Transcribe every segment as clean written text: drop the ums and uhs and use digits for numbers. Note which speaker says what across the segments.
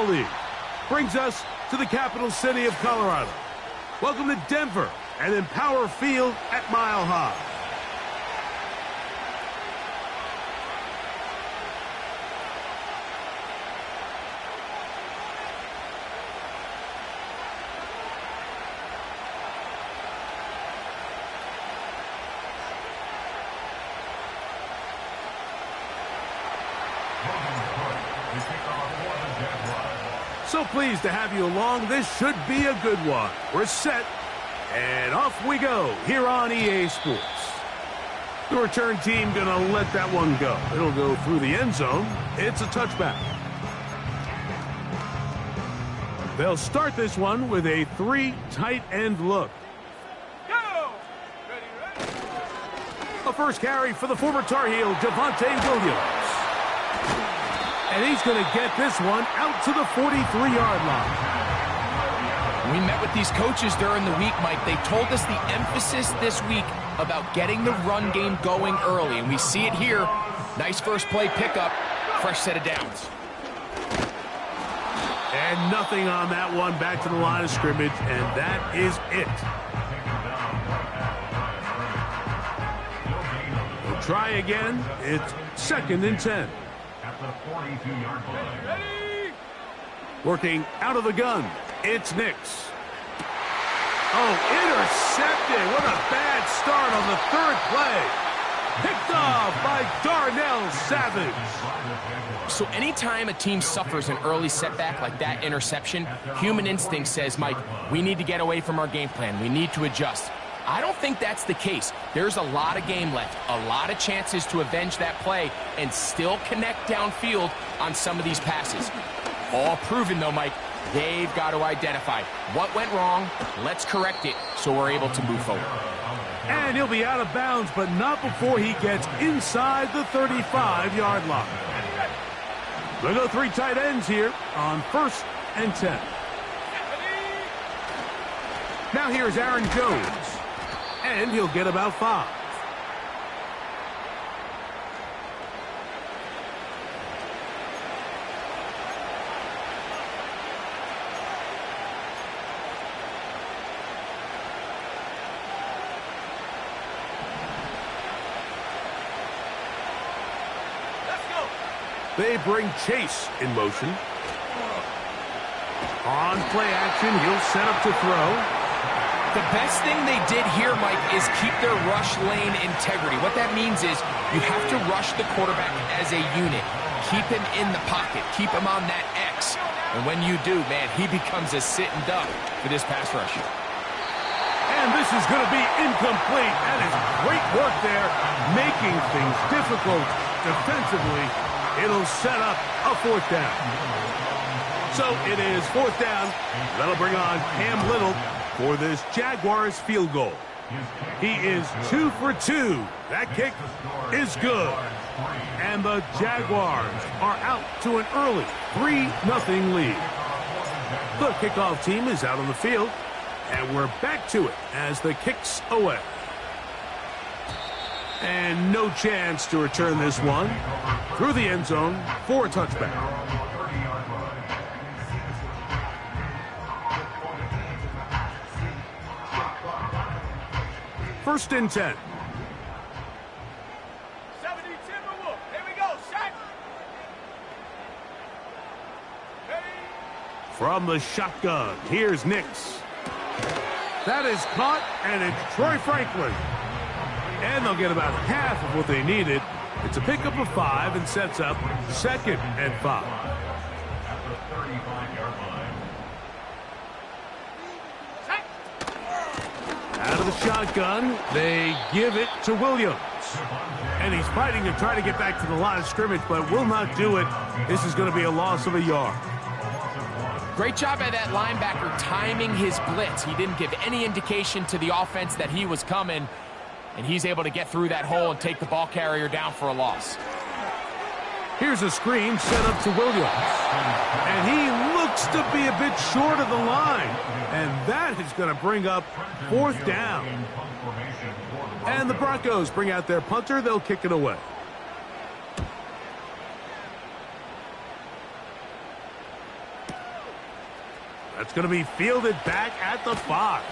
Speaker 1: Football League. Brings us to the capital city of Colorado. Welcome to Denver and Empower Field at Mile High. So pleased to have you along. This should be a good one. We're set, and off we go here on EA Sports. The return team going to let that one go. It'll go through the end zone. It's a touchback. They'll start this one with a 3 tight end look.
Speaker 2: Go! Ready.
Speaker 1: A first carry for the former Tar Heel, Javonte Williams. And he's going to get this one out to the 43-yard line.
Speaker 3: We met with these coaches during the week, Mike. They told us the emphasis this week about getting the run game going early, and we see it here. Nice first play pickup, fresh set of downs.
Speaker 1: And nothing on that one, back to the line of scrimmage, and that is it. We'll try again. It's 2nd and 10.
Speaker 4: At the 42-yard line.
Speaker 2: Ready!
Speaker 1: Working out of the gun, it's Nix. Oh, intercepted. What a bad start on the 3rd play. Picked off by Darnell Savage.
Speaker 3: So anytime a team suffers an early setback like that interception, human instinct says, Mike, we need to get away from our game plan. We need to adjust. I don't think that's the case. There's a lot of game left, a lot of chances to avenge that play and still connect downfield on some of these passes. All proven, though, Mike, they've got to identify what went wrong, let's correct it so we're able to move forward.
Speaker 1: And he'll be out of bounds, but not before he gets inside the 35-yard line. They'll go 3 tight ends here on 1st and 10. Now here's Aaron Jones. And he'll get about 5.
Speaker 2: Let's go!
Speaker 1: They bring Chase in motion. On play action, he'll set up to throw.
Speaker 3: The best thing they did here, Mike, is keep their rush lane integrity. What that means is you have to rush the quarterback as a unit. Keep him in the pocket. Keep him on that X. And when you do, man, he becomes a sitting duck for this pass rush.
Speaker 1: And this is going to be incomplete. That is great work there, making things difficult defensively. It'll set up a 4th down. So it is 4th down. That'll bring on Cam Little for this Jaguars field goal. He is 2 for 2. That kick is good. And the Jaguars are out to an early 3-0 lead. The kickoff team is out on the field, and we're back to it as the kick's away. And no chance to return this one through the end zone for a touchback. 1st and 10.
Speaker 2: 70 Timberwolf. Here we go. Shot. Ready?
Speaker 1: From the shotgun, here's Nix. That is caught, and it's Troy Franklin. And they'll get about half of what they needed. It's a pickup of 5 and sets up 2nd and 5.
Speaker 4: At the 35-yard line.
Speaker 1: Out of the shotgun, they give it to Williams. And he's fighting to try to get back to the line of scrimmage, but will not do it. This is going to be a loss of a yard.
Speaker 3: Great job by that linebacker timing his blitz. He didn't give any indication to the offense that he was coming, and he's able to get through that hole and take the ball carrier down for a loss.
Speaker 1: Here's a screen set up to Williams. And he looks to be a bit short of the line. And that is going to bring up 4th down. And the Broncos bring out their punter. They'll kick it away. That's going to be fielded back at the 5.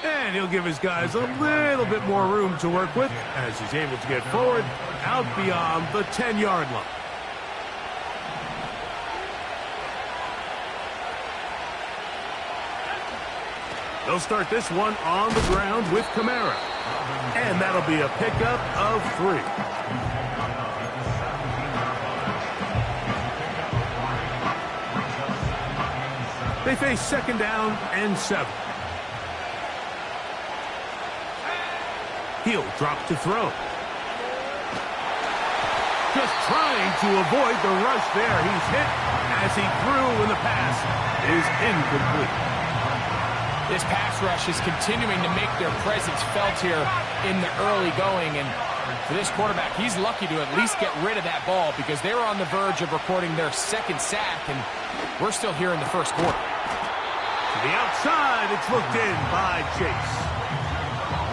Speaker 1: And he'll give his guys a little bit more room to work with as he's able to get forward out beyond the 10-yard line. They'll start this one on the ground with Kamara. And that'll be a pickup of 3. They face 2nd down and 7. He'll drop to throw. Just trying to avoid the rush there. He's hit as he threw when the pass is incomplete.
Speaker 3: This pass rush is continuing to make their presence felt here in the early going. And for this quarterback, he's lucky to at least get rid of that ball because they were on the verge of recording their 2nd sack, and we're still here in the 1st quarter.
Speaker 1: To the outside, it's looked in by Chase.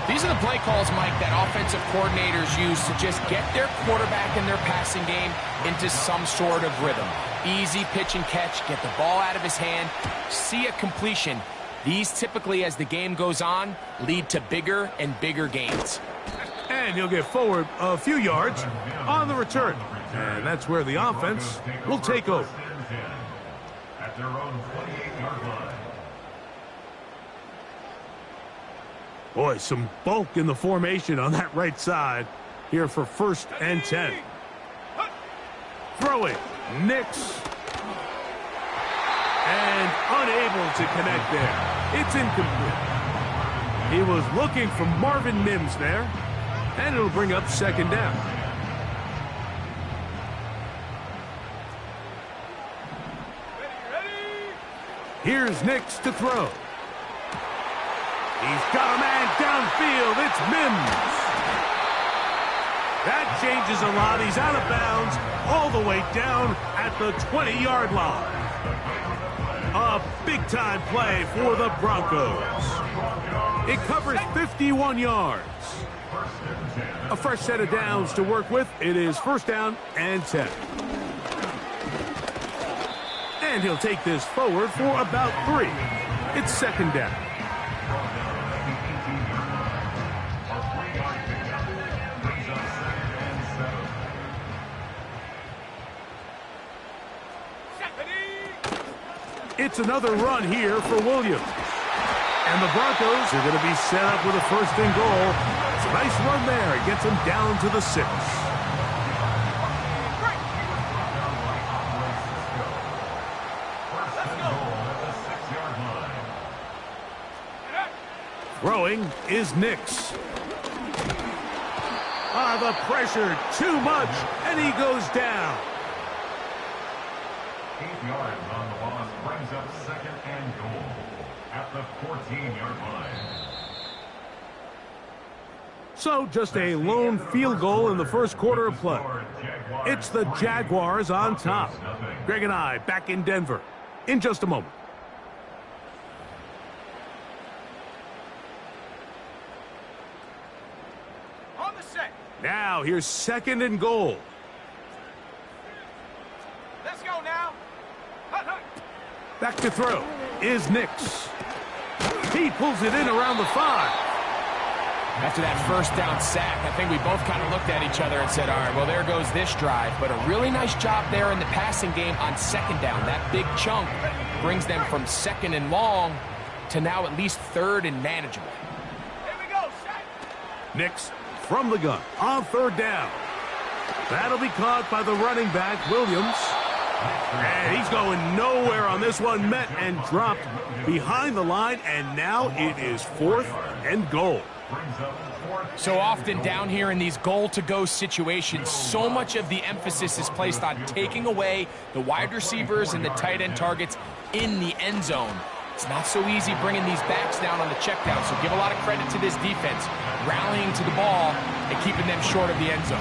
Speaker 3: These are the play calls, Mike, that offensive coordinators use to just get their quarterback and their passing game into some sort of rhythm. Easy pitch and catch, get the ball out of his hand, see a completion. These typically, as the game goes on, lead to bigger and bigger gains.
Speaker 1: And he'll get forward a few yards on the return. And that's where the offense will take over.
Speaker 4: At their own 28-yard line.
Speaker 1: Boy, some bulk in the formation on that right side here for 1st and 10. Throwing, Nix. And unable to connect there. It's incomplete. He was looking for Marvin Mims there. And it'll bring up 2nd down. Here's Nix to throw. He's got a man downfield. It's Mims. That changes a lot. He's out of bounds all the way down at the 20-yard line. A big-time play for the Broncos. It covers 51 yards. A fresh set of downs to work with. It is 1st down and 10. And he'll take this forward for about 3. It's 2nd down. It's another run here for Williams. And the Broncos are going to be set up with a 1st and goal. It's a nice run there. It gets them down to the 6. Throwing is Nix. The pressure, too much, and he goes down.
Speaker 4: 8 yards on the loss brings up 2nd and goal at the 14-yard line.
Speaker 1: So just a lone field goal in the 1st quarter of play. It's the Jaguars on top. Greg and I back in Denver in just a moment.
Speaker 2: On the set.
Speaker 1: Now here's 2nd and goal.
Speaker 2: Let's go now. Hut, hut.
Speaker 1: Back to throw is Nix. He pulls it in around the 5.
Speaker 3: After that 1st down sack, I think we both kind of looked at each other and said, all right, well, there goes this drive. But a really nice job there in the passing game on 2nd down. That big chunk brings them from 2nd and long to now at least 3rd and manageable.
Speaker 2: Here we go, set.
Speaker 1: Nix from the gun on 3rd down. That'll be caught by the running back, Williams. And he's going nowhere on this one. Met and dropped behind the line. And now it is 4th and goal.
Speaker 3: So often down here in these goal-to-go situations, so much of the emphasis is placed on taking away the wide receivers and the tight end targets in the end zone. It's not so easy bringing these backs down on the check down, so give a lot of credit to this defense, rallying to the ball and keeping them short of the end zone.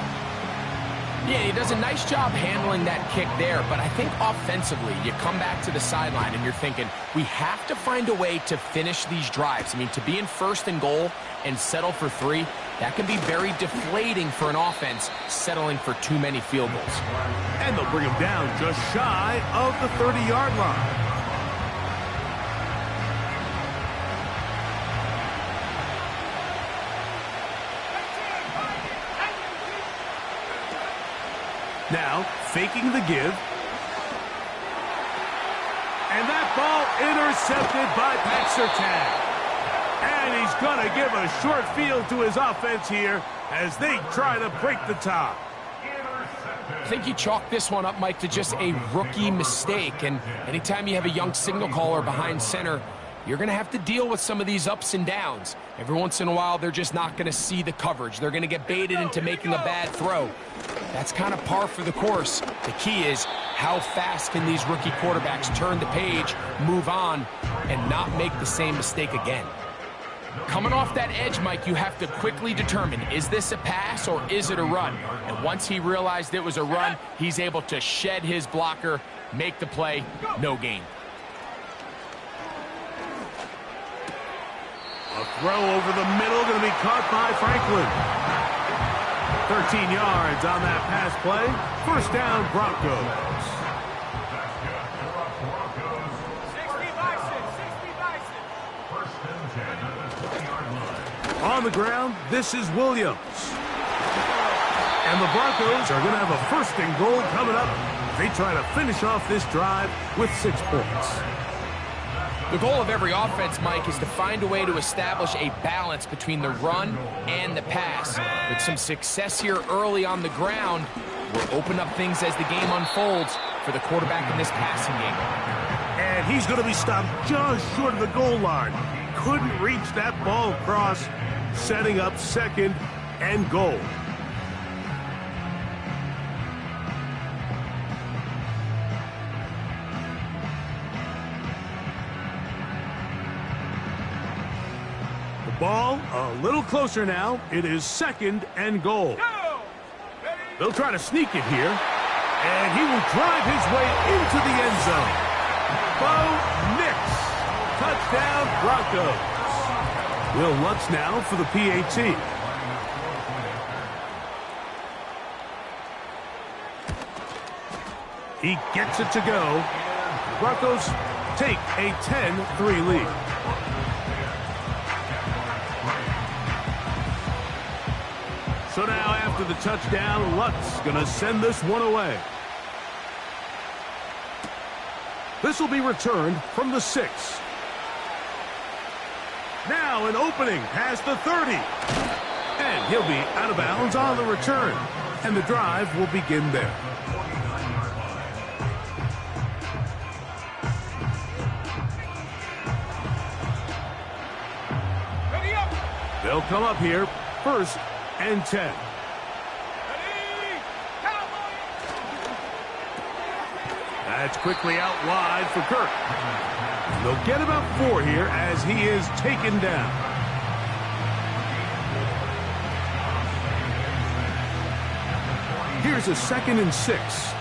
Speaker 3: Yeah, he does a nice job handling that kick there, but I think offensively, you come back to the sideline and you're thinking, we have to find a way to finish these drives. I mean, to be in 1st and goal and settle for 3, that can be very deflating for an offense settling for too many field goals.
Speaker 1: And they'll bring him down just shy of the 30-yard line. Now, faking the give. And that ball intercepted by Pat Surtain. And he's going to give a short field to his offense here as they try to break the tie.
Speaker 3: I think you chalk this one up, Mike, to just a rookie mistake. And anytime you have a young signal caller behind center, you're going to have to deal with some of these ups and downs. Every once in a while, they're just not going to see the coverage. They're going to get baited into making a bad throw. That's kind of par for the course. The key is, how fast can these rookie quarterbacks turn the page, move on, and not make the same mistake again? Coming off that edge, Mike, you have to quickly determine, is this a pass or is it a run? And once he realized it was a run, he's able to shed his blocker, make the play, no gain.
Speaker 1: A throw over the middle, going to be caught by Franklin. 13 yards on that pass play. First down, Broncos.
Speaker 2: 60 Bison, 60 Bison.
Speaker 4: First and 10 at the 20-yard line.
Speaker 1: On the ground, this is Williams. And the Broncos are going to have a first and goal coming up. They try to finish off this drive with 6 points.
Speaker 3: The goal of every offense, Mike, is to find a way to establish a balance between the run and the pass. With some success here early on the ground, we'll open up things as the game unfolds for the quarterback in this passing game.
Speaker 1: And he's going to be stopped just short of the goal line. Couldn't reach that ball across, setting up second and goal. Ball a little closer now. It is second and goal. They'll try to sneak it here. And he will drive his way into the end zone. Bo Nix. Touchdown, Broncos. Will Lutz now for the PAT. He gets it to go. Broncos take a 10-3 lead. So now after the touchdown, Lutz going to send this one away. This will be returned from the 6. Now an opening past the 30. And he'll be out of bounds on the return. And the drive will begin there.
Speaker 2: Ready up.
Speaker 1: They'll come up here first and 10.
Speaker 2: Ready. Cowboy.
Speaker 1: That's quickly out wide for Kirk. And they'll get about 4 here as he is taken down. Here's a 2nd and 6.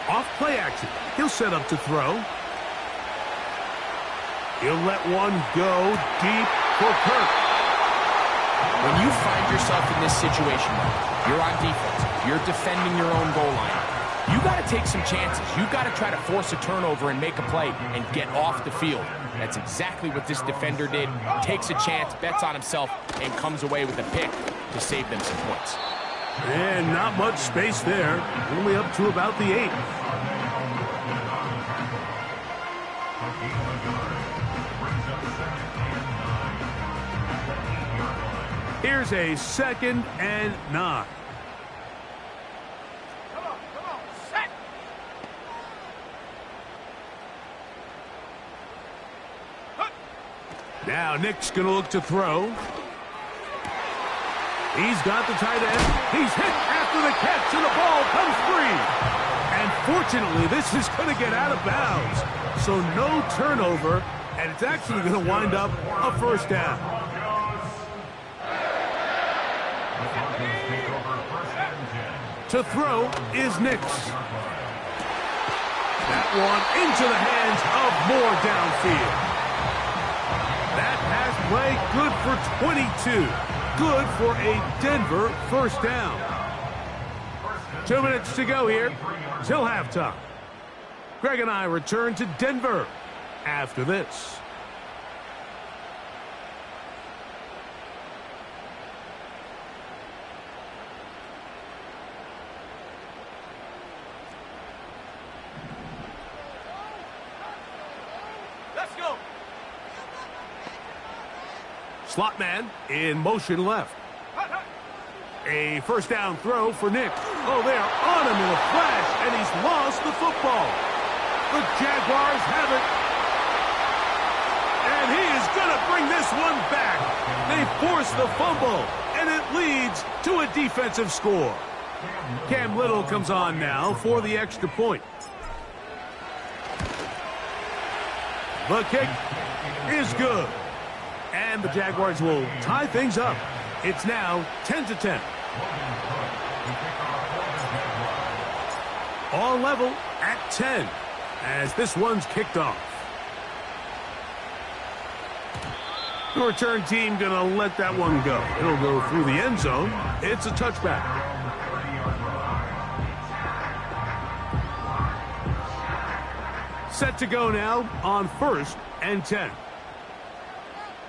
Speaker 1: Off play action. He'll set up to throw. He'll let one go deep for Kirk.
Speaker 3: When you find yourself in this situation, you're on defense, you're defending your own goal line, you got to take some chances. You got to try to force a turnover and make a play and get off the field. That's exactly what this defender did. Takes a chance, bets on himself, and comes away with a pick to save them some points.
Speaker 1: And not much space there. Only up to about the 8. Here's a 2nd and 9.
Speaker 2: Come on, set.
Speaker 1: Now Nick's going to look to throw. He's got the tight end. He's hit after the catch, and the ball comes free. And fortunately, this is going to get out of bounds. So no turnover, and it's actually going to wind up a first down. To throw is Nix. That one into the hands of Moore downfield. That pass play good for 22. Good for a Denver first down. 2 minutes to go here till halftime. Greg and I return to Denver after this. Slot man in motion left. A first down throw for Nick. Oh, they are on him in a flash, and he's lost the football. The Jaguars have it. And he is going to bring this one back. They force the fumble, and it leads to a defensive score. Cam Little comes on now for the extra point. The kick is good. And the Jaguars will tie things up. It's now 10-10. All level at 10 as this one's kicked off. The return team going to let that one go. It'll go through the end zone. It's a touchback. Set to go now on 1st and 10.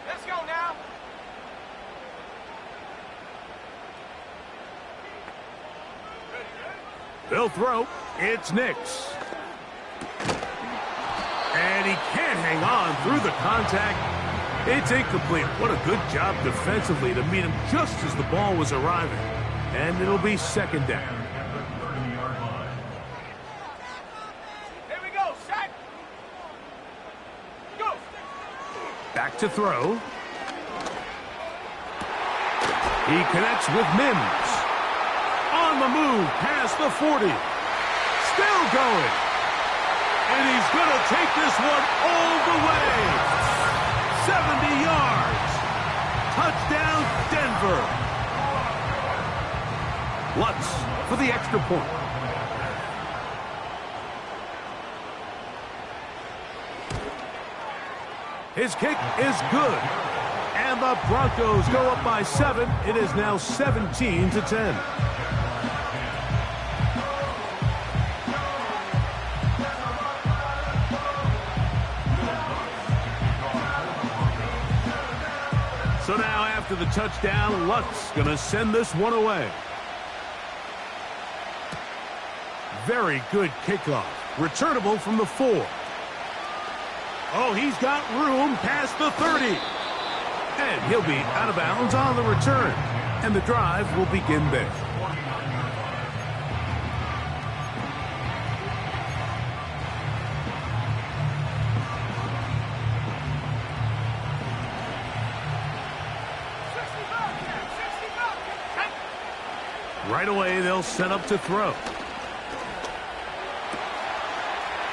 Speaker 2: Let's go now.
Speaker 1: They'll throw. It's Nix. And he can't hang on through the contact. It's incomplete. What a good job defensively to meet him just as the ball was arriving. And it'll be second down.
Speaker 2: Here we go, set. Go.
Speaker 1: Back to throw. He connects with Mims. On the move past the 40. Still going. And he's going to take this one all the way. 70 yards. Touchdown, Denver. Lutz for the extra point. His kick is good. And the Broncos go up by 7. It is now 17-10. So now after the touchdown, Lutz going to send this one away. Very good kickoff. Returnable from the 4. Oh, he's got room past the 30. And he'll be out of bounds on the return. And the drive will begin there. Right away, they'll set up to throw.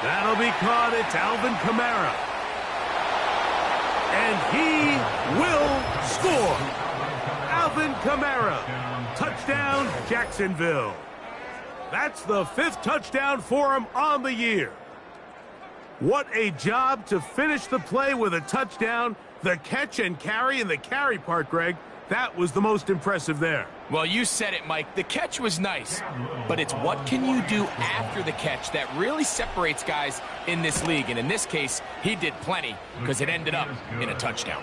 Speaker 1: That'll be caught. It's Alvin Kamara. And he will score. Alvin Kamara. Touchdown, Jacksonville. That's the 5th touchdown for him on the year. What a job to finish the play with a touchdown. The catch and carry, and the carry part, Greg, that was the most impressive there.
Speaker 3: Well, you said it, Mike. The catch was nice, but it's what can you do after the catch that really separates guys in this league. And in this case, he did plenty because it ended up in a touchdown.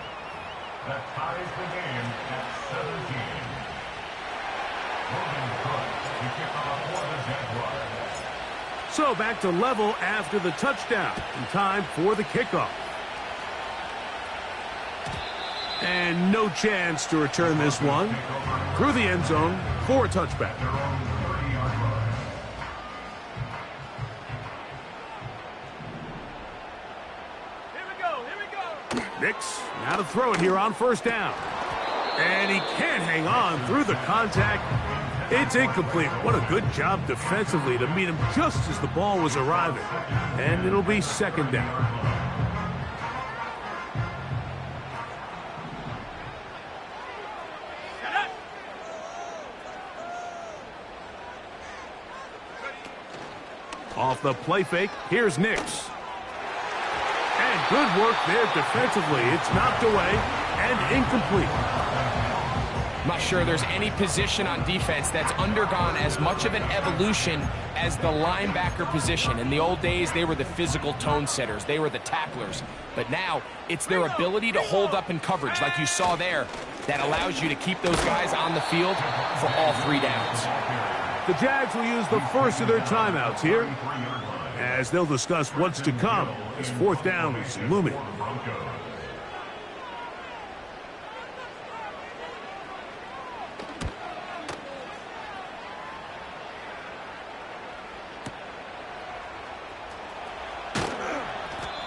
Speaker 4: That ties the game at 17. To kick off for the Jaguars.
Speaker 1: So back to level after the touchdown. And time for the kickoff. And no chance to return this one through the end zone for a touchback.
Speaker 2: Here we go, here we go.
Speaker 1: Nix now to throw it here on 1st down. And he can't hang on through the contact. It's incomplete. What a good job defensively to meet him just as the ball was arriving. And it'll be 2nd down. Off the play fake, here's Nix. And good work there defensively. It's knocked away and incomplete.
Speaker 3: I'm not sure there's any position on defense that's undergone as much of an evolution as the linebacker position. In the old days, they were the physical tone setters. They were the tacklers. But now, it's their ability to hold up in coverage, like you saw there, that allows you to keep those guys on the field for all 3 downs.
Speaker 1: The Jags will use the first of their timeouts here as they'll discuss what's to come as 4th down is looming.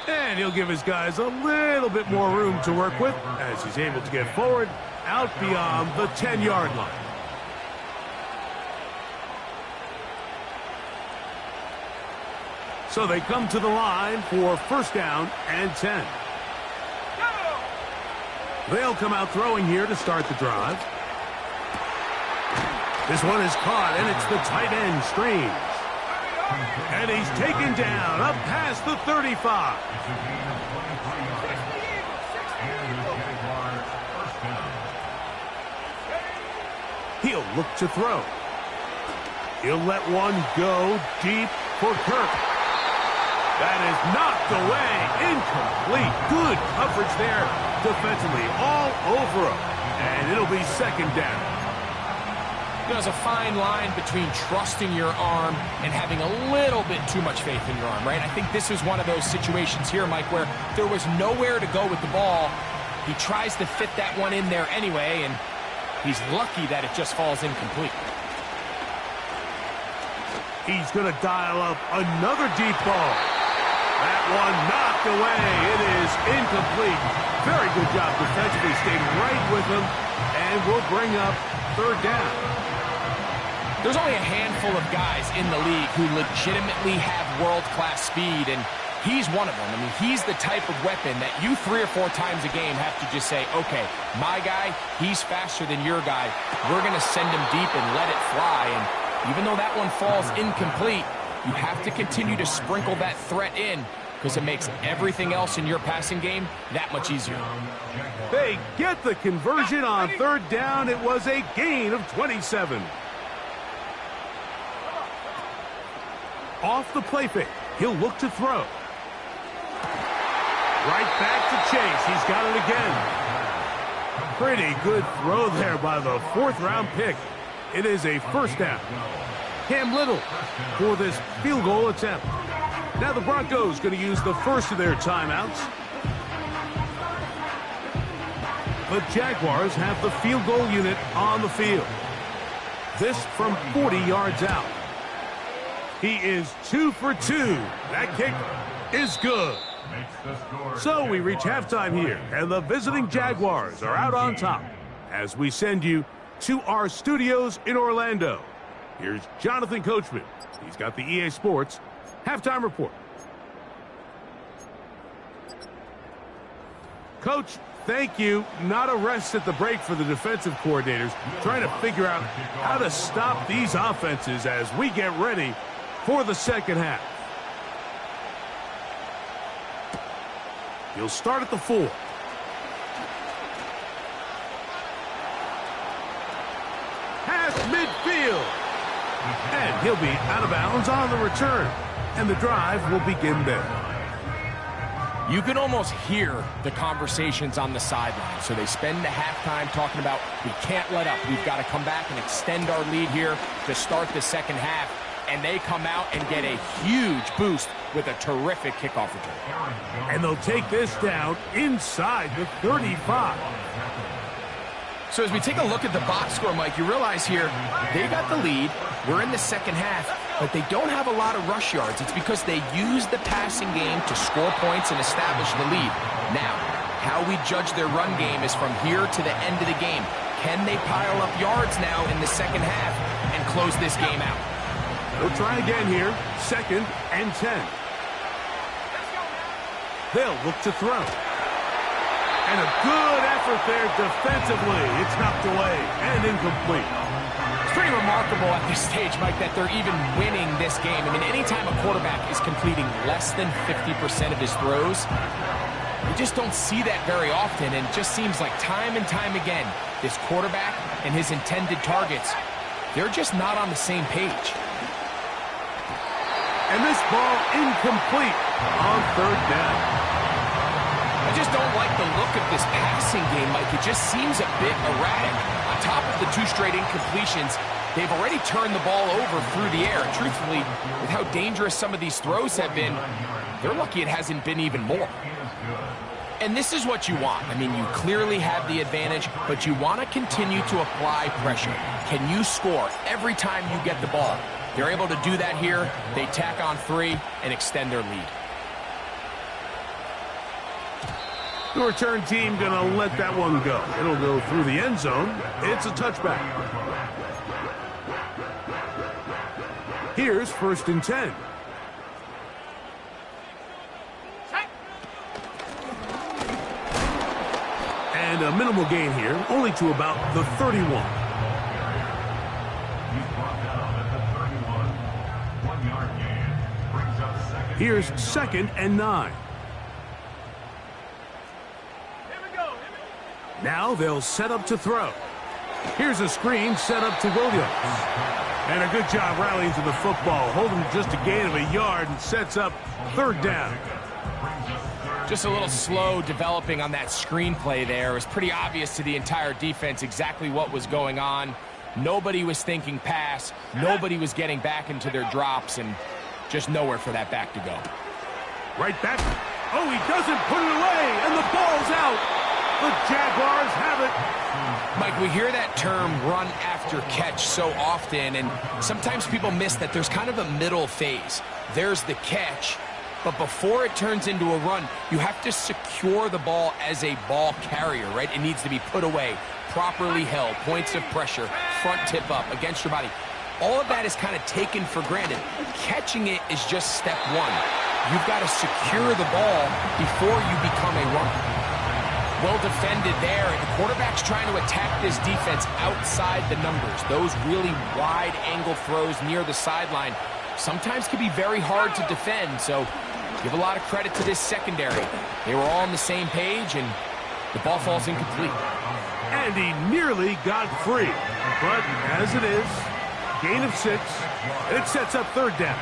Speaker 1: And he'll give his guys a little bit more room to work with as he's able to get forward out beyond the 10-yard line. So they come to the line for first down and 10. They'll come out throwing here to start the drive. This one is caught, and it's the tight end, Streams. And he's taken down up past the 35. He'll look to throw. He'll let one go deep for Kirk. That is knocked away. Incomplete. Good coverage there defensively all over him. And it'll be second down.
Speaker 3: There's a fine line between trusting your arm and having a little bit too much faith in your arm, right? I think this is one of those situations here, Mike, where there was nowhere to go with the ball. He tries to fit that one in there anyway, and he's lucky that it just falls incomplete.
Speaker 1: He's going to dial up another deep ball. That one knocked away. It is incomplete. Very good job defensively. Stayed right with him, and will bring up third down.
Speaker 3: There's only a handful of guys in the league who legitimately have world-class speed, and he's one of them. I mean, he's the type of weapon that you 3 or 4 times a game have to just say, okay, my guy, he's faster than your guy. We're going to send him deep and let it fly. And even though that one falls incomplete, you have to continue to sprinkle that threat in because it makes everything else in your passing game that much easier.
Speaker 1: They get the conversion on third down. It was a gain of 27. Off the play fake. He'll look to throw. Right back to Chase. He's got it again. Pretty good throw there by the 4th-round pick. It is a first down. Cam Little for this field goal attempt. Now the Broncos going to use the first of their timeouts. The Jaguars have the field goal unit on the field. This from 40 yards out. He is 2 for 2. That kick is good. So we reach halftime here, and the visiting Jaguars are out on top as we send you to our studios in Orlando. Here's Jonathan Coachman. He's got the EA Sports halftime report. Coach, thank you. Not a rest at the break for the defensive coordinators, trying to figure out how to stop these offenses as we get ready for the second half. He'll start at the 4. Pass midfield. And he'll be out of bounds on the return. And the drive will begin there.
Speaker 3: You can almost hear the conversations on the sideline. So they spend the halftime talking about, we can't let up. We've got to come back and extend our lead here to start the second half. And they come out and get a huge boost with a terrific kickoff return.
Speaker 1: And they'll take this down inside the 35.
Speaker 3: So as we take a look at the box score, Mike, you realize here, they got the lead. We're in the second half, but they don't have a lot of rush yards. It's because they use the passing game to score points and establish the lead. Now, how we judge their run game is from here to the end of the game. Can they pile up yards now in the second half and close this game out?
Speaker 1: They'll try again here. Second and 10. They'll look to throw. And a good effort there defensively. It's knocked away and incomplete.
Speaker 3: It's pretty remarkable at this stage, Mike, that they're even winning this game. I mean, anytime a quarterback is completing less than 50% of his throws, you just don't see that very often. And it just seems like time and time again, this quarterback and his intended targets, they're just not on the same page.
Speaker 1: And this ball incomplete on third down.
Speaker 3: I just don't like the look of this passing game, Mike. It just seems a bit erratic. On top of the 2 straight incompletions, they've already turned the ball over through the air. Truthfully, with how dangerous some of these throws have been, they're lucky it hasn't been even more. And this is what you want. I mean, you clearly have the advantage, but you want to continue to apply pressure. Can you score every time you get the ball? They're able to do that here. They tack on 3 and extend their lead.
Speaker 1: The return team going to let that one go. It'll go through the end zone. It's a touchback. Here's 1st and 10. And a minimal gain here, only to about the 31.
Speaker 4: He's brought down at the 31. 1-yard gain. Brings up second.
Speaker 1: Here's 2nd and 9. Now they'll set up to throw. Here's a screen set up to Williams. And a good job rallying to the football, holding just a gain of a yard and sets up 3rd down.
Speaker 3: Just a little slow developing on that screenplay there. It was pretty obvious to the entire defense exactly what was going on. Nobody was thinking pass. Nobody was getting back into their drops, and just nowhere for that back to go.
Speaker 1: Right back. Oh, he doesn't put it away, and the ball's out. The Jaguars have it.
Speaker 3: Mike, we hear that term run after catch so often, and sometimes people miss that there's kind of a middle phase. There's the catch, but before it turns into a run, you have to secure the ball as a ball carrier, right? It needs to be put away, properly held, points of pressure, front tip up against your body. All of that is kind of taken for granted. Catching it is just step one. You've got to secure the ball before you become a runner. Well defended there, and the quarterback's trying to attack this defense outside the numbers. Those really wide angle throws near the sideline sometimes can be very hard to defend, so give a lot of credit to this secondary. They were all on the same page, and the ball falls incomplete.
Speaker 1: And he nearly got free. But as it is, gain of 6, it sets up 3rd down.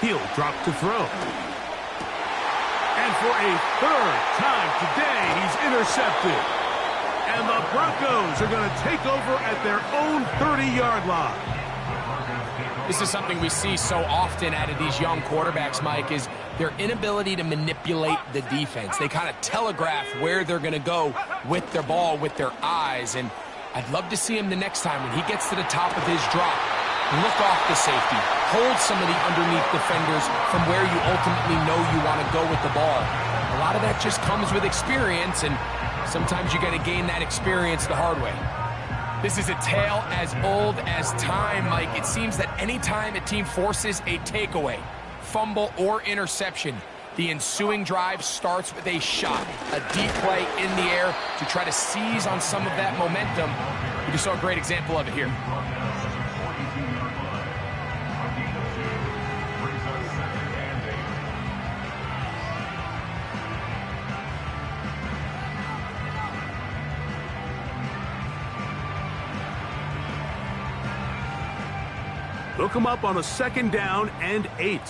Speaker 1: He'll drop to throw. And for a 3rd time today, he's intercepted. And the Broncos are going to take over at their own 30-yard line.
Speaker 3: This is something we see so often out of these young quarterbacks, Mike, is their inability to manipulate the defense. They kind of telegraph where they're going to go with their ball, with their eyes. And I'd love to see him the next time when he gets to the top of his drop. Look off the safety. Hold some of the underneath defenders from where you ultimately know you want to go with the ball. A lot of that just comes with experience, and sometimes you got to gain that experience the hard way. This is a tale as old as time, Mike. It seems that anytime a team forces a takeaway, fumble, or interception, the ensuing drive starts with a shot, a deep play in the air to try to seize on some of that momentum. We just saw a great example of it here.
Speaker 1: They'll come up on a 2nd down and 8.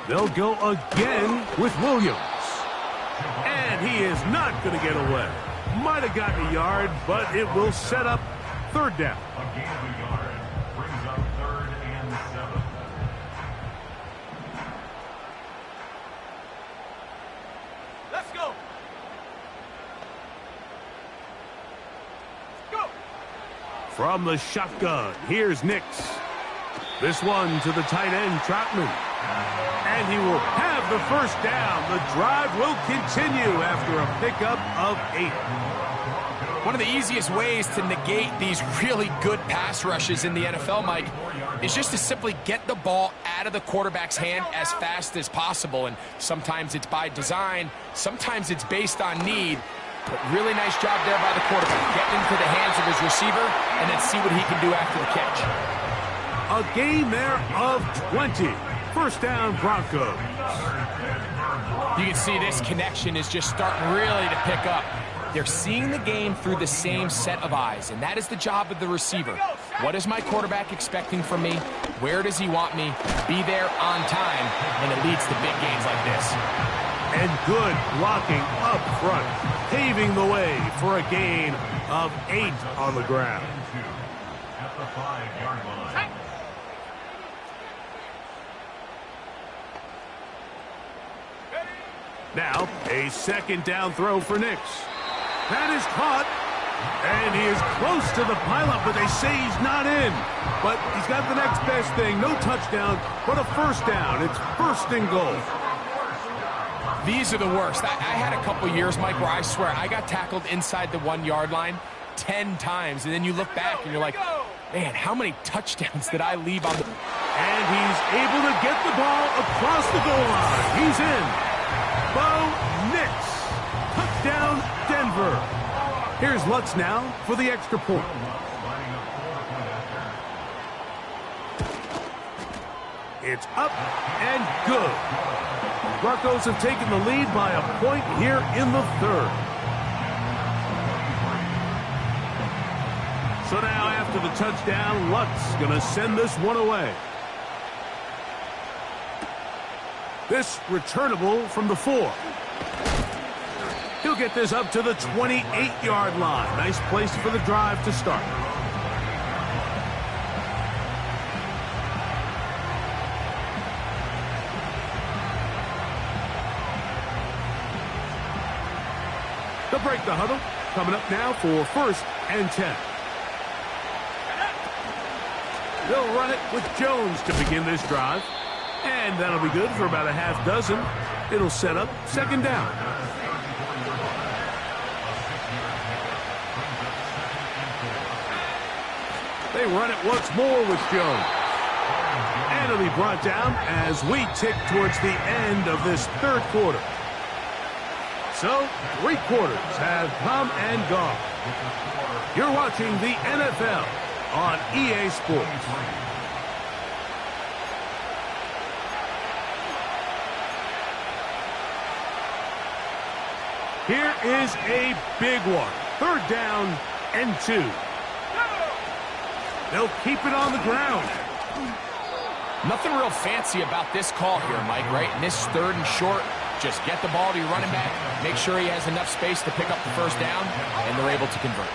Speaker 1: They'll go again with Williams. And he is not going to get away. Might have gotten a yard, but it will set up 3rd down.
Speaker 4: A gain of a yard. Brings up 3rd and 7.
Speaker 2: Let's go. Go.
Speaker 1: From the shotgun, here's Nix. This one to the tight end, Troutman. And he will have the 1st down. The drive will continue after a pickup of 8.
Speaker 3: One of the easiest ways to negate these really good pass rushes in the NFL, Mike, is just to simply get the ball out of the quarterback's hand as fast as possible. And sometimes it's by design, sometimes it's based on need. But really nice job there by the quarterback, getting into the hands of his receiver and then see what he can do after the catch.
Speaker 1: A gain there of 20. 1st down, Broncos.
Speaker 3: You can see this connection is just starting really to pick up. They're seeing the game through the same set of eyes, and that is the job of the receiver. What is my quarterback expecting from me? Where does he want me? Be there on time, and it leads to big gains like this.
Speaker 1: And good blocking up front, paving the way for a gain of 8 on the ground.
Speaker 4: At the 5-yard line.
Speaker 1: Now, a 2nd down throw for Nix. That is caught, And he is close to the pileup, but they say he's not in. But he's got the next best thing. No touchdown, but a first down. It's first and goal.
Speaker 3: These are the worst. I had a couple years, Mike, where I swear I got tackled inside the 1-yard line 10 times. And then you look back and you're like, man, how many touchdowns did I leave on the...
Speaker 1: And he's able to get the ball across the goal line. He's in. Bo Nix. Touchdown, Denver. Here's Lutz now for the extra point. It's up and good. Broncos have taken the lead by a point here in the third. So now after the touchdown, Lutz going to send this one away. This returnable from the 4. He'll get this up to the 28-yard line. Nice place for the drive to start. They'll break the huddle. Coming up now for first and 10. They'll run it with Jones to begin this drive. And that'll be good for about a half dozen. It'll set up second down. They run it once more with Jones. And it'll be brought down as we tick towards the end of this third quarter. So, 3 quarters have come and gone. You're watching the NFL on EA Sports. Here is a big one. Third down and 2. They'll keep it on the ground.
Speaker 3: Nothing real fancy about this call here, Mike, right? In this third and short, just get the ball to your running back, make sure he has enough space to pick up the first down, and they're able to convert.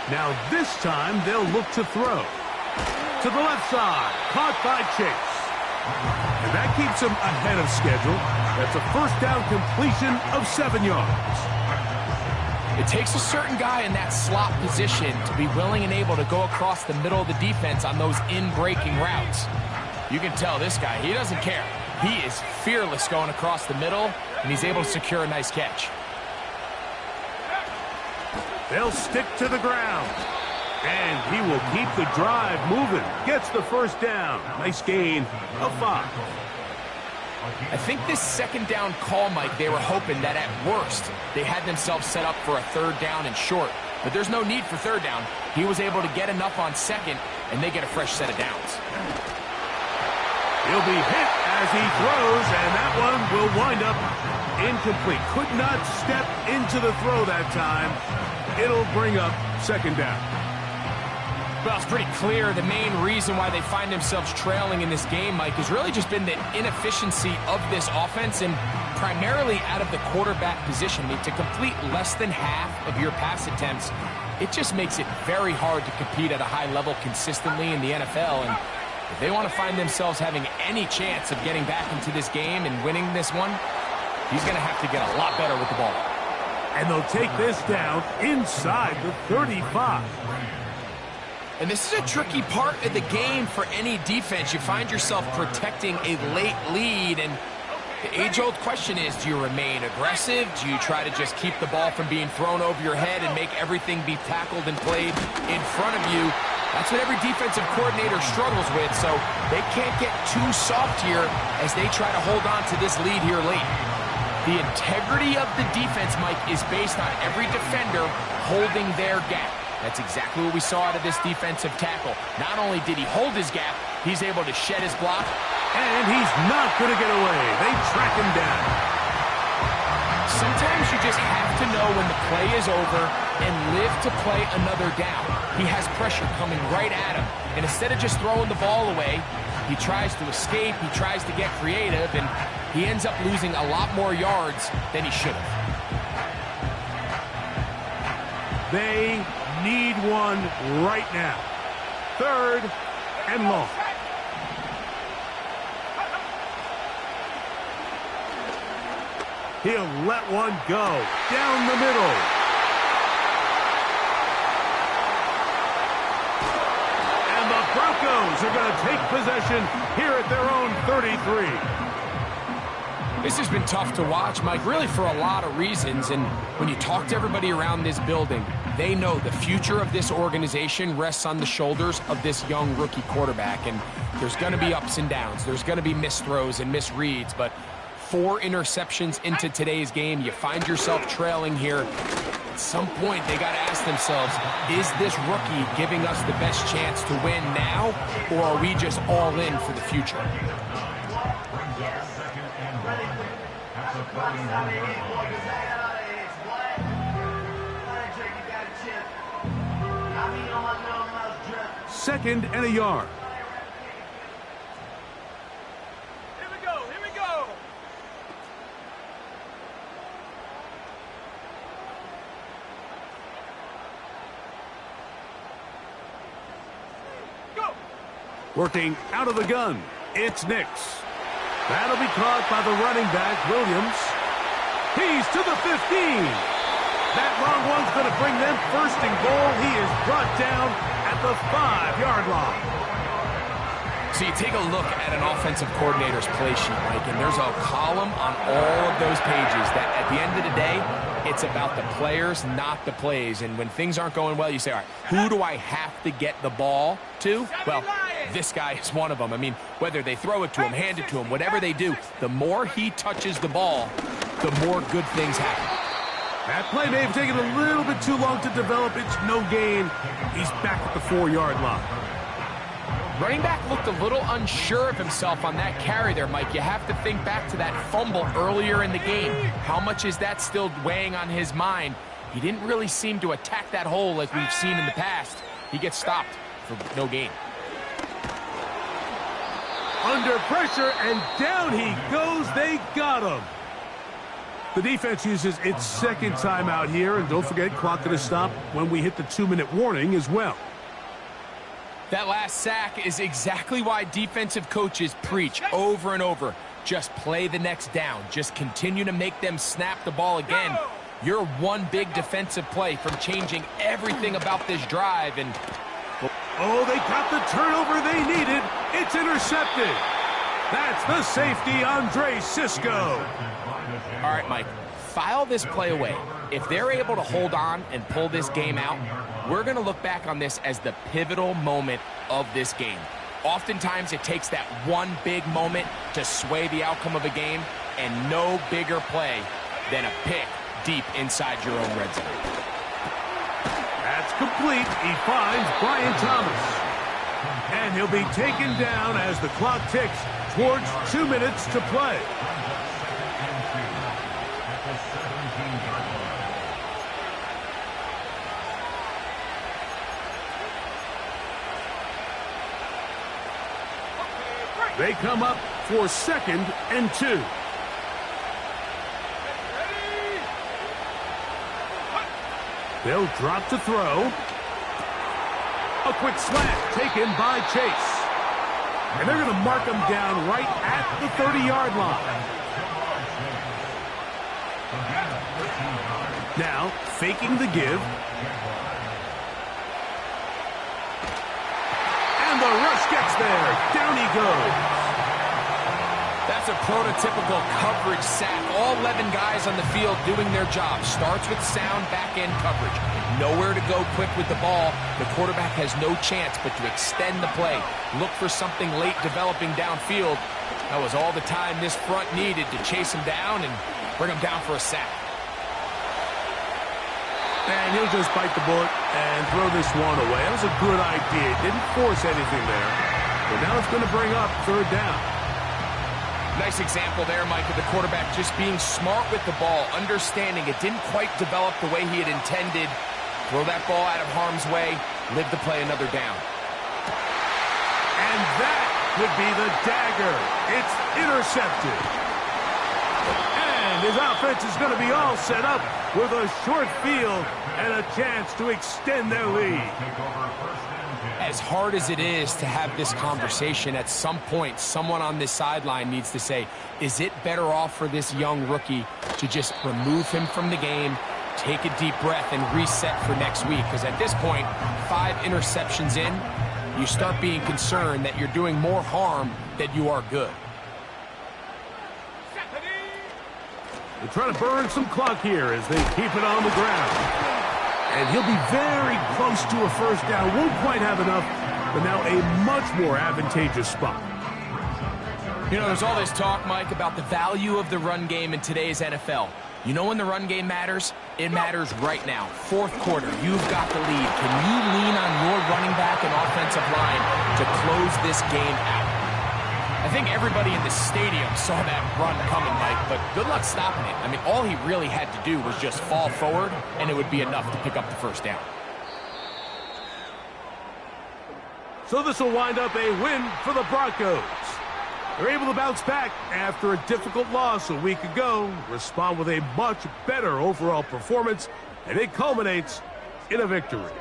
Speaker 1: Now this time they'll look to throw. To the left side, caught by Chase. And that keeps him ahead of schedule. That's a first down completion of 7 yards.
Speaker 3: It takes a certain guy in that slot position to be willing and able to go across the middle of the defense on those in-breaking routes. You can tell this guy, he doesn't care. He is fearless going across the middle, and he's able to secure a nice catch.
Speaker 1: They'll stick to the ground. And he will keep the drive moving. Gets the first down. Nice gain of 5.
Speaker 3: I think this second down call, Mike, they were hoping that at worst they had themselves set up for a third down and short. But there's no need for third down. He was able to get enough on second, and they get a fresh set of downs.
Speaker 1: He'll be hit as he throws, and that one will wind up incomplete. Could not step into the throw that time. It'll bring up second down.
Speaker 3: Well, it's pretty clear the main reason why they find themselves trailing in this game, Mike, has really just been the inefficiency of this offense and primarily out of the quarterback position. I mean, to complete less than half of your pass attempts, it just makes it very hard to compete at a high level consistently in the NFL. And if they want to find themselves having any chance of getting back into this game and winning this one, he's going to have to get a lot better with the ball.
Speaker 1: And they'll take this down inside the 35.
Speaker 3: And this is a tricky part of the game for any defense. You find yourself protecting a late lead, and the age-old question is, do you remain aggressive? Do you try to just keep the ball from being thrown over your head and make everything be tackled and played in front of you? That's what every defensive coordinator struggles with, so they can't get too soft here as they try to hold on to this lead here late. The integrity of the defense, Mike, is based on every defender holding their gap. That's exactly what we saw out of this defensive tackle. Not only did he hold his gap, he's able to shed his block.
Speaker 1: And he's not going to get away. They track him down.
Speaker 3: Sometimes you just have to know when the play is over and live to play another down. He has pressure coming right at him. And instead of just throwing the ball away, he tries to escape, he tries to get creative, and he ends up losing a lot more yards than he should have.
Speaker 1: They need one right now. Third and long. He'll let one go down the middle. And the Broncos are going to take possession here at their own 33.
Speaker 3: This has been tough to watch, Mike, really for a lot of reasons. And when you talk to everybody around this building, they know the future of this organization rests on the shoulders of this young rookie quarterback. And there's going to be ups and downs. There's going to be missed throws and misreads. But 4 interceptions into today's game, you find yourself trailing here. At some point, they got to ask themselves, is this rookie giving us the best chance to win now, or are we just all in for the future?
Speaker 1: Second and a yard.
Speaker 2: Here we go, here we go. Go.
Speaker 1: Working out of the gun, it's Nix. That'll be caught by the running back, Williams. He's to the 15. That long one's going to bring them first and goal. He is brought down at the 5-yard line.
Speaker 3: So you take a look at an offensive coordinator's play sheet, Mike, and there's a column on all of those pages that at the end of the day, it's about the players, not the plays. And when things aren't going well, you say, all right, who do I have to get the ball to? Well, this guy is one of them. I mean, whether they throw it to him, hand it to him, whatever they do, the more he touches the ball, the more good things happen.
Speaker 1: That play may have taken a little bit too long to develop. It's no gain. He's back at the 4-yard line.
Speaker 3: Running back looked a little unsure of himself on that carry there, Mike. You have to think back to that fumble earlier in the game. How much is that still weighing on his mind? He didn't really seem to attack that hole like we've seen in the past. He gets stopped for no gain.
Speaker 1: Under pressure, and down he goes. They got him. The defense uses its second timeout here, and don't forget, clock going to stop when we hit the 2-minute warning as well.
Speaker 3: That last sack is exactly why defensive coaches preach over and over. Just play the next down. Just continue to make them snap the ball again. You're one big defensive play from changing everything about this drive. And
Speaker 1: oh, they got the turnover they needed. It's intercepted. That's the safety, Andre Cisco.
Speaker 3: All right, Mike, file this play away. If they're able to hold on and pull this game out, we're going to look back on this as the pivotal moment of this game. Oftentimes, it takes that one big moment to sway the outcome of a game, and no bigger play than a pick deep inside your own red zone.
Speaker 1: That's complete. He finds Brian Thomas. And he'll be taken down as the clock ticks towards 2 minutes to play. They come up for 2nd and 2. They'll drop to throw. A quick slant taken by Chase. And they're going to mark him down right at the 30-yard line. Now, faking the give. And the rush gets there. Down he goes.
Speaker 3: That's a prototypical coverage sack. All 11 guys on the field doing their job. Starts with sound back-end coverage. Nowhere to go quick with the ball. The quarterback has no chance but to extend the play. Look for something late developing downfield. That was all the time this front needed to chase him down and bring him down for a sack.
Speaker 1: And he'll just bite the bullet and throw this one away. That was a good idea. Didn't force anything there. But now it's going to bring up 3rd down.
Speaker 3: Nice example there, Mike, of the quarterback just being smart with the ball, understanding it didn't quite develop the way he had intended. Throw that ball out of harm's way, live to play another down.
Speaker 1: And that could be the dagger. It's intercepted. And his offense is going to be all set up with a short field and a chance to extend their lead.
Speaker 3: As hard as it is to have this conversation, at some point, someone on this sideline needs to say, is it better off for this young rookie to just remove him from the game, take a deep breath, and reset for next week? Because at this point, 5 interceptions in, you start being concerned that you're doing more harm than you are good.
Speaker 1: They're trying to burn some clock here as they keep it on the ground. And he'll be very close to a first down. Won't quite have enough, but now a much more advantageous spot.
Speaker 3: You know, there's all this talk, Mike, about the value of the run game in today's NFL. You know when the run game matters? It matters right now. Fourth quarter, you've got the lead. Can you lean on your running back and offensive line to close this game out? I think everybody in the stadium saw that run coming, Mike, but good luck stopping it. I mean, all he really had to do was just fall forward, and it would be enough to pick up the first down.
Speaker 1: So this will wind up a win for the Broncos. They're able to bounce back after a difficult loss a week ago, respond with a much better overall performance, and it culminates in a victory.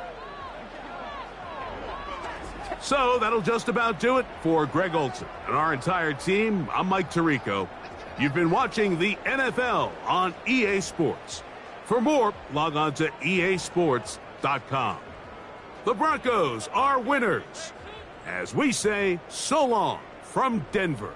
Speaker 1: So that'll just about do it for Greg Olsen and our entire team. I'm Mike Tirico. You've been watching the NFL on EA Sports. For more, log on to easports.com. The Broncos are winners. As we say, so long from Denver.